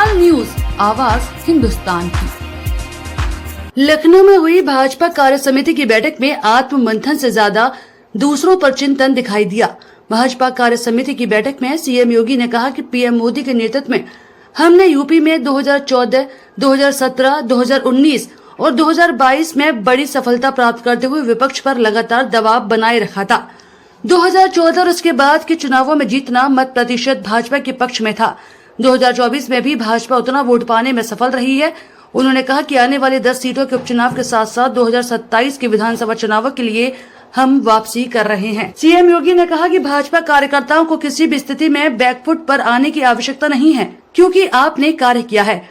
Hindustan news, आवाज हिंदुस्तान की। लखनऊ में हुई भाजपा कार्य समिति की बैठक में आत्म मंथन से ज्यादा दूसरों पर चिंतन दिखाई दिया। भाजपा कार्य समिति की बैठक में सीएम योगी ने कहा कि पीएम मोदी के नेतृत्व में हमने यूपी में 2014, 2017, 2019 और 2022 में बड़ी सफलता प्राप्त करते हुए विपक्ष पर लगातार दबाव बनाए रखा था। 2014 और उसके बाद के चुनावों में जीतना मत प्रतिशत भाजपा के पक्ष में था। 2024 में भी भाजपा उतना वोट पाने में सफल रही है। उन्होंने कहा कि आने वाले 10 सीटों के उपचुनाव के साथ साथ 2027 के विधानसभा चुनावों के लिए हम वापसी कर रहे हैं। सीएम योगी ने कहा कि भाजपा कार्यकर्ताओं को किसी भी स्थिति में बैकफुट पर आने की आवश्यकता नहीं है, क्योंकि आपने कार्य किया है।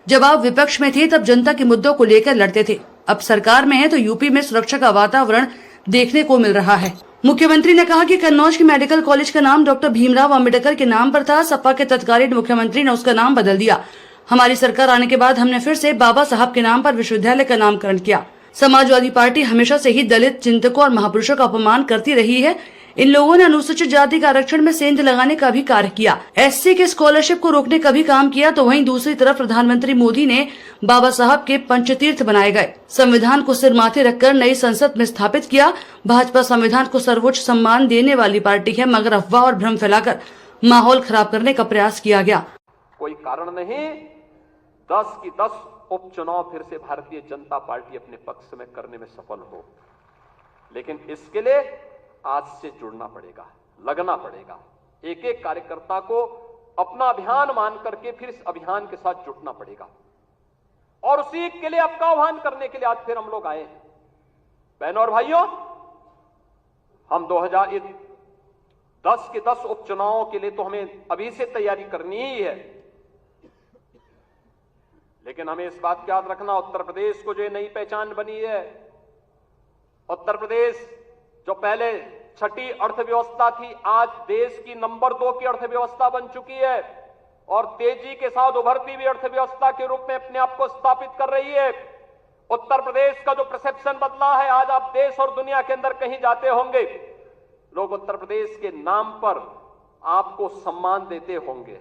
जब आप विपक्ष में थे तब जनता के मुद्दों को लेकर लड़ते थे। अब सरकार में है तो यूपी में सुरक्षा का वातावरण देखने को मिल रहा है। मुख्यमंत्री ने कहा कि कन्नौज के मेडिकल कॉलेज का नाम डॉक्टर भीमराव अंबेडकर के नाम पर था। सपा के तत्कालीन मुख्यमंत्री ने उसका नाम बदल दिया। हमारी सरकार आने के बाद हमने फिर से बाबा साहब के नाम पर विश्वविद्यालय का नामकरण किया। समाजवादी पार्टी हमेशा से ही दलित चिंतकों और महापुरुषों का अपमान करती रही है। इन लोगों ने अनुसूचित जाति का आरक्षण में सेंध लगाने का भी कार्य किया, एससी के स्कॉलरशिप को रोकने का भी काम किया। तो वहीं दूसरी तरफ प्रधानमंत्री मोदी ने बाबा साहब के पंचतीर्थ बनाए गए संविधान को सिर माथे रखकर नई संसद में स्थापित किया। भाजपा संविधान को सर्वोच्च सम्मान देने वाली पार्टी है, मगर अफवाह और भ्रम फैलाकर माहौल खराब करने का प्रयास किया गया। कोई कारण नहीं 10 की 10 उपचुनाव फिर से भारतीय जनता पार्टी अपने पक्ष में करने में सफल हो, लेकिन इसके लिए आज से जुड़ना पड़ेगा, लगना पड़ेगा। एक एक कार्यकर्ता को अपना अभियान मान करके फिर इस अभियान के साथ जुटना पड़ेगा और उसी के लिए आपका आह्वान करने के लिए आज फिर हम लोग आए हैं। बहनों और भाइयों, हम 2010 के 10 उपचुनावों के लिए तो हमें अभी से तैयारी करनी ही है, लेकिन हमें इस बात का याद रखना, उत्तर प्रदेश को जो नई पहचान बनी है, उत्तर प्रदेश जो पहले छठी अर्थव्यवस्था थी, आज देश की नंबर 2 की अर्थव्यवस्था बन चुकी है और तेजी के साथ उभरती हुई अर्थव्यवस्था के रूप में अपने आप को स्थापित कर रही है। उत्तर प्रदेश का जो परसेप्शन बदला है, आज आप देश और दुनिया के अंदर कहीं जाते होंगे, लोग उत्तर प्रदेश के नाम पर आपको सम्मान देते होंगे।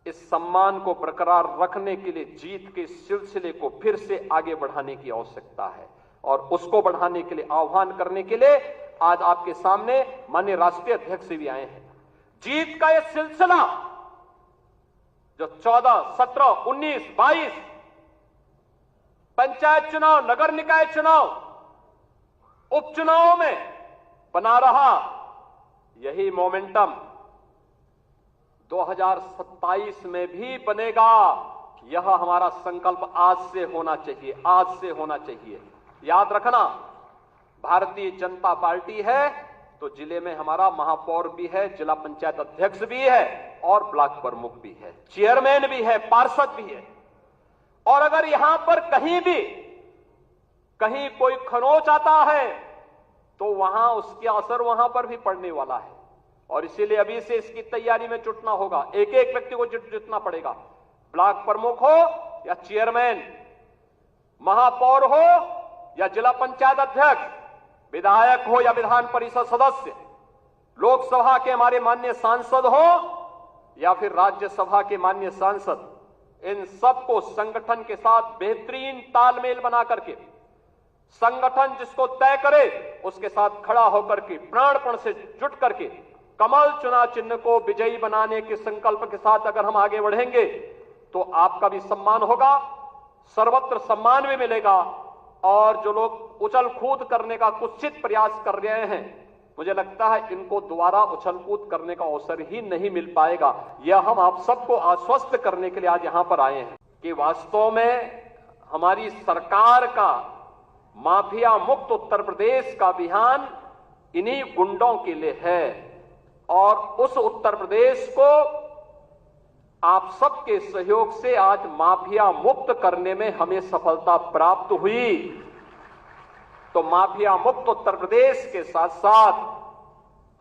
इस सम्मान को बरकरार रखने के लिए जीत के सिलसिले को फिर से आगे बढ़ाने की आवश्यकता है और उसको बढ़ाने के लिए आह्वान करने के लिए आज आपके सामने माननीय राष्ट्रीय अध्यक्ष भी आए हैं। जीत का यह सिलसिला जो 14, 17, 19, 22 पंचायत चुनाव, नगर निकाय चुनाव, उपचुनावों में बना रहा, यही मोमेंटम 2027 में भी बनेगा। यह हमारा संकल्प आज से होना चाहिए, आज से होना चाहिए। याद रखना, भारतीय जनता पार्टी है तो जिले में हमारा महापौर भी है, जिला पंचायत अध्यक्ष भी है और ब्लॉक प्रमुख भी है, चेयरमैन भी है, पार्षद भी है। और अगर यहां पर कहीं कोई खरोंच आता है तो वहां उसका असर वहां पर भी पड़ने वाला है और इसीलिए अभी से इसकी तैयारी में जुटना होगा। एक एक व्यक्ति को जुटना पड़ेगा, ब्लॉक प्रमुख हो या चेयरमैन, महापौर हो या जिला पंचायत अध्यक्ष, विधायक हो या विधान परिषद सदस्य, लोकसभा के हमारे माननीय सांसद हो या फिर राज्यसभा के माननीय सांसद, इन सबको संगठन के साथ बेहतरीन तालमेल बना करके, संगठन जिसको तय करे उसके साथ खड़ा होकर के प्राणपण से जुट करके कमल चुनाव चिन्ह को विजयी बनाने के संकल्प के साथ अगर हम आगे बढ़ेंगे तो आपका भी सम्मान होगा, सर्वत्र सम्मान भी मिलेगा। और जो लोग उछल कूद करने का कुत्सित प्रयास कर रहे हैं, मुझे लगता है इनको दोबारा उछल कूद करने का अवसर ही नहीं मिल पाएगा। यह हम आप सबको आश्वस्त करने के लिए आज यहां पर आए हैं कि वास्तव में हमारी सरकार का माफिया मुक्त उत्तर प्रदेश का अभियान इन्हीं गुंडों के लिए है और उस उत्तर प्रदेश को आप सबके सहयोग से आज माफिया मुक्त करने में हमें सफलता प्राप्त हुई। तो माफिया मुक्त उत्तर प्रदेश के साथ साथ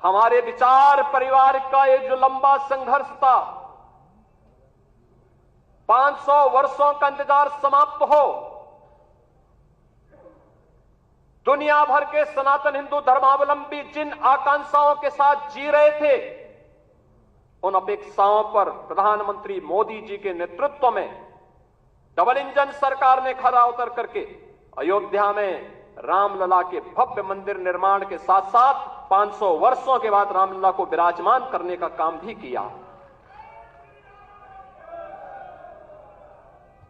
हमारे विचार परिवार का ये जो लंबा संघर्ष था, 500 वर्षों का इंतजार समाप्त हो, दुनिया भर के सनातन हिंदू धर्मावलंबी जिन आकांक्षाओं के साथ जी रहे थे उन अपेक्षाओं पर प्रधानमंत्री मोदी जी के नेतृत्व में डबल इंजन सरकार ने खरा उतर करके अयोध्या में रामलला के भव्य मंदिर निर्माण के साथ साथ 500 वर्षों के बाद रामलला को विराजमान करने का काम भी किया।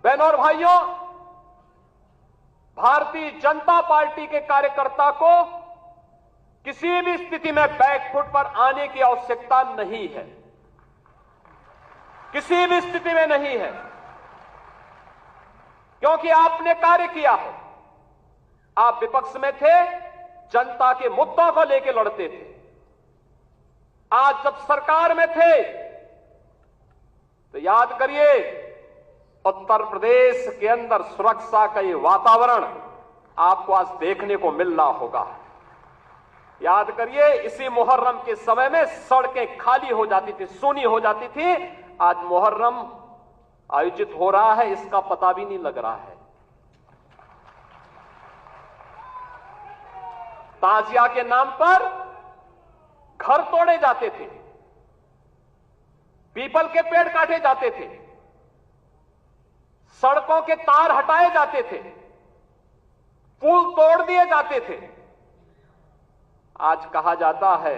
बहनों और भाइयों, भारतीय जनता पार्टी के कार्यकर्ता को किसी भी स्थिति में बैकफुट पर आने की आवश्यकता नहीं है, किसी भी स्थिति में नहीं है, क्योंकि आपने कार्य किया है। आप विपक्ष में थे, जनता के मुद्दों को लेकर लड़ते थे। आज जब सरकार में थे तो याद करिए, उत्तर प्रदेश के अंदर सुरक्षा का ये वातावरण आपको आज देखने को मिल रहा होगा। याद करिए, इसी मुहर्रम के समय में सड़कें खाली हो जाती थी, सूनी हो जाती थी। आज मुहर्रम आयोजित हो रहा है, इसका पता भी नहीं लग रहा है। ताजिया के नाम पर घर तोड़े जाते थे, पीपल के पेड़ काटे जाते थे, सड़कों के तार हटाए जाते थे, पुल तोड़ दिए जाते थे। आज कहा जाता है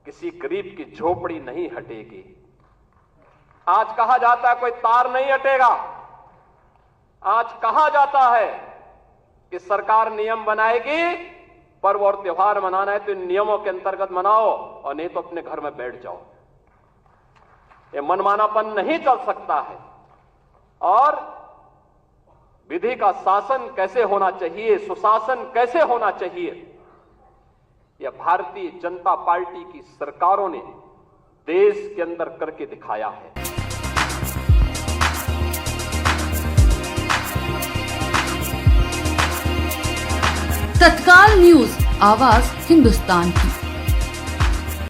किसी गरीब की झोपड़ी नहीं हटेगी, आज कहा जाता है कोई तार नहीं हटेगा, आज कहा जाता है कि सरकार नियम बनाएगी, पर्व और त्योहार मनाना है तो इन नियमों के अंतर्गत मनाओ और नहीं तो अपने घर में बैठ जाओ। ये मनमानापन नहीं चल सकता है। और विधि का शासन कैसे होना चाहिए, सुशासन कैसे होना चाहिए, यह भारतीय जनता पार्टी की सरकारों ने देश के अंदर करके दिखाया है। तत्काल न्यूज, आवाज हिंदुस्तान की।